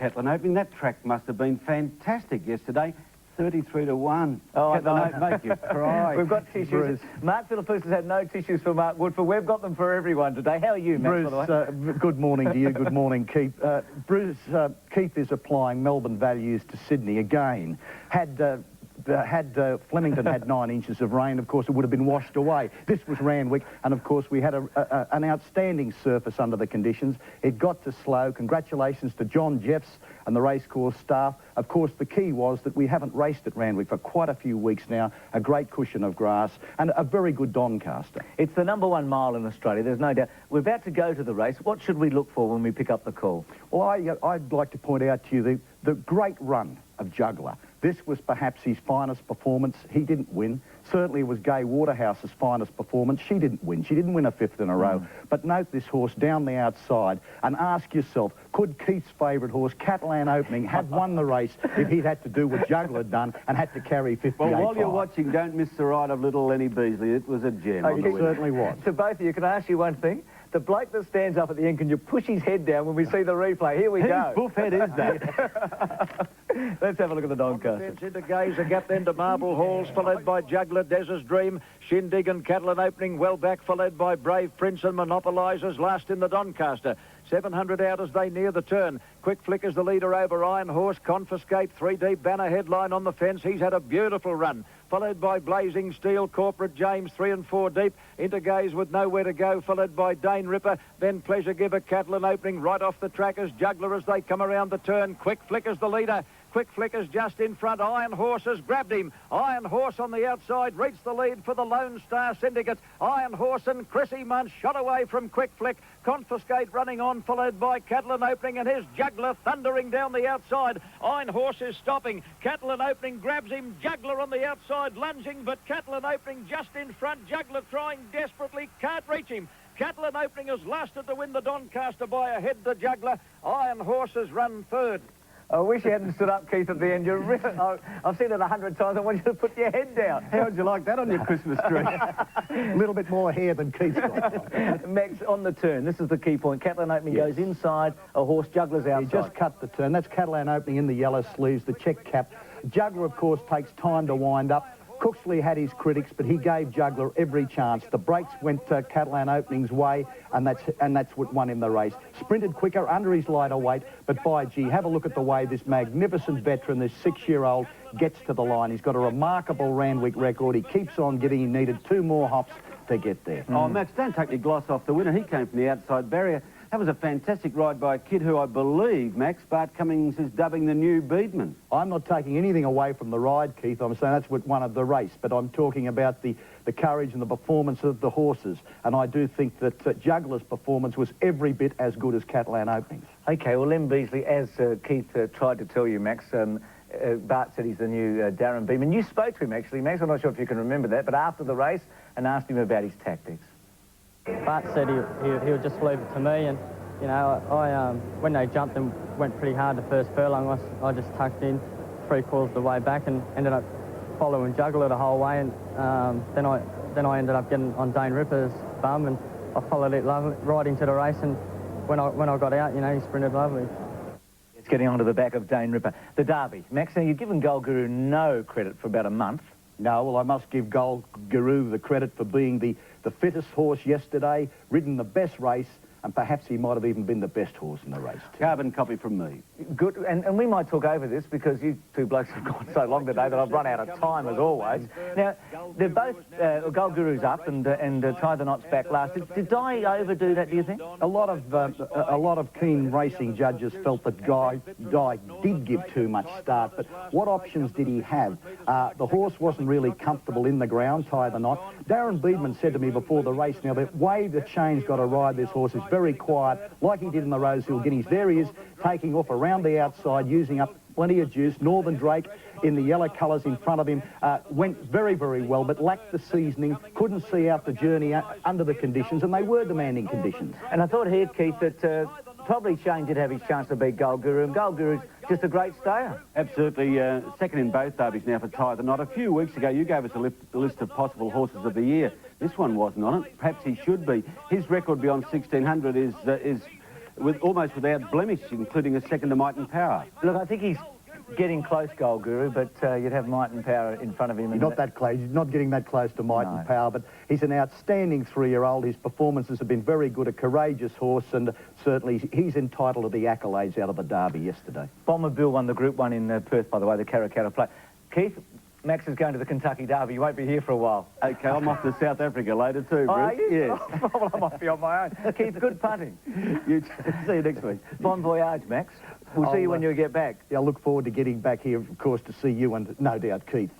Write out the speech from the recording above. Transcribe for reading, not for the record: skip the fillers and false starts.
Catlin Opening. That track must have been fantastic yesterday. 33 to 1. Oh, Catlin Opening, make you cry. We've got tissues. Bruce. Mark Philippus has had no tissues for Mark Woodford. We've got them for everyone today. How are you, Matt? Bruce, good morning to you. Good morning, Keith. Bruce, Keith is applying Melbourne values to Sydney again. Had Flemington had 9 inches of rain, of course, it would have been washed away. This was Randwick, and of course, we had an outstanding surface under the conditions. It got to slow. Congratulations to John Jeffs and the racecourse staff. Of course, the key was that we haven't raced at Randwick for quite a few weeks now. A great cushion of grass and a very good Doncaster. It's the #1 mile in Australia, there's no doubt. We're about to go to the race. What should we look for when we pick up the call? Well, I'd like to point out to you the great run of Juggler. This was perhaps his finest performance. He didn't win. Certainly it was Gay Waterhouse's finest performance. She didn't win. She didn't win a 5th in a row. But note this horse down the outside and ask yourself, could Keith's favourite horse, Catalan Opening, have won the race if he'd had to do what Juggler had done and had to carry 58? Well, while you're watching, don't miss the ride of little Lenny Beasley. It was a gem. It certainly was. To both of you, can I ask you one thing? The bloke that stands up at the end, can you push his head down when we see the replay? Here we go. Whose buff head is that? Let's have a look at the Doncaster. Into Gaze, a gap then to Marble Halls, followed by Juggler, Des's Dream, Shindig and Catalan Opening, well back, followed by Brave Prince and Monopolisers, last in the Doncaster. 700 out as they near the turn. Quick Flick is the leader over Iron Horse. Confiscate, 3 deep, Banner Headline on the fence. He's had a beautiful run. Followed by Blazing Steel, Corporate James, 3 and 4 deep. Into Gaze with nowhere to go, followed by Dane Ripper. Then Pleasure Giver, Catalan Opening, right off the track as Juggler as they come around the turn. Quick Flick is the leader. Quick Flicker's just in front. Iron Horse has grabbed him. Iron Horse on the outside reached the lead for the Lone Star Syndicate. Iron Horse and Chrissy Munch shot away from Quick Flick. Confiscate running on, followed by Catalan Opening, and his Juggler thundering down the outside. Iron Horse is stopping. Catalan Opening grabs him. Juggler on the outside lunging, but Catalan Opening just in front. Juggler trying desperately, can't reach him. Catalan Opening has lasted to win the Doncaster by a head to Juggler. Iron Horse has run 3rd. I wish you hadn't stood up, Keith, at the end. I've seen it 100 times. I want you to put your head down. How would you like that on your Christmas tree? A little bit more hair than Keith's got. Max, on the turn, this is the key point. Catalan Opening goes inside, a horse Juggler's outside. He just cut the turn. That's Catalan Opening in the yellow sleeves, the check cap. Juggler, of course, takes time to wind up. Cooksley had his critics, but he gave Juggler every chance. The brakes went Catalan Opening's way, and that's what won him the race. Sprinted quicker under his lighter weight, but by gee, have a look at the way this magnificent veteran, this 6-year-old, gets to the line. He's got a remarkable Randwick record. He keeps on giving. He needed 2 more hops to get there. Oh, Max, don't take your gloss off the winner. He came from the outside barrier. That was a fantastic ride by a kid who I believe, Max, Bart Cummings is dubbing the new Beedman. I'm not taking anything away from the ride, Keith. I'm saying that's what won of the race, but I'm talking about the courage and the performance of the horses, and I do think that Juggler's performance was every bit as good as Catalan Opening's. OK, well, Len Beasley, as Keith tried to tell you, Max, Bart said he's the new Darren Beedman. You spoke to him, actually, Max. I'm not sure if you can remember that, but after the race, and asked him about his tactics. Bart said he would just leave it to me, and you know, I when they jumped and went pretty hard the first furlong, I just tucked in 3/4 of the way back and ended up following Juggler the whole way, and then I ended up getting on Dane Ripper's bum, and I followed it lovely right into the race, and when I got out, you know, he sprinted lovely. It's getting onto the back of Dane Ripper. The Derby. Max, now you've given Gold Guru no credit for about a month. No, well, I must give Gold Guru the credit for being the fittest horse yesterday, ridden the best race, and perhaps he might have even been the best horse in the race too. Carbon copy from me. Good, and we might talk over this because you two blokes have gone so long today that I've run out of time as always. Now, they're both, Gold Guru's up and Tie the Knots back last. Did Di overdo that, do you think? A lot of keen racing judges felt that Di did give too much start, but what options did he have? The horse wasn't really comfortable in the ground, Tie the Knot. Darren Beedman said to me before the race, now the way the chain's got to ride this horse is very quiet, like he did in the Rosehill Guineas. There he is, taking off around the outside, using up plenty of juice. Northern Drake in the yellow colours in front of him went very, very well, but lacked the seasoning, couldn't see out the journey under the conditions, and they were demanding conditions. And I thought here, Keith, that probably Shane did have his chance to beat Gold Guru, and Gold Guru's just a great stayer. Absolutely. Second in both derbies now for Tie the Knot. A few weeks ago, you gave us a list of possible horses of the year. This one wasn't on it. Perhaps he should be. His record beyond 1600 is almost without blemish, including a second to Might and Power. Look, I think he's getting close, Gold Guru, but you'd have Might and Power in front of him. He's not that close. He's not getting that close to Might and Power, but he's an outstanding 3-year-old. His performances have been very good, a courageous horse, and certainly he's entitled to the accolades out of the Derby yesterday. Bomber Bill won the Group 1 in Perth, by the way, the Karakara Plate. Keith, Max is going to the Kentucky Derby. You won't be here for a while. OK, I'm off to South Africa later too, Bruce. Oh, are you? Yes. Well, I might be on my own. Keith, good punting. See you next week. Bon voyage, Max. We'll see you when you get back. Yeah, I look forward to getting back here, of course, to see you and no doubt Keith.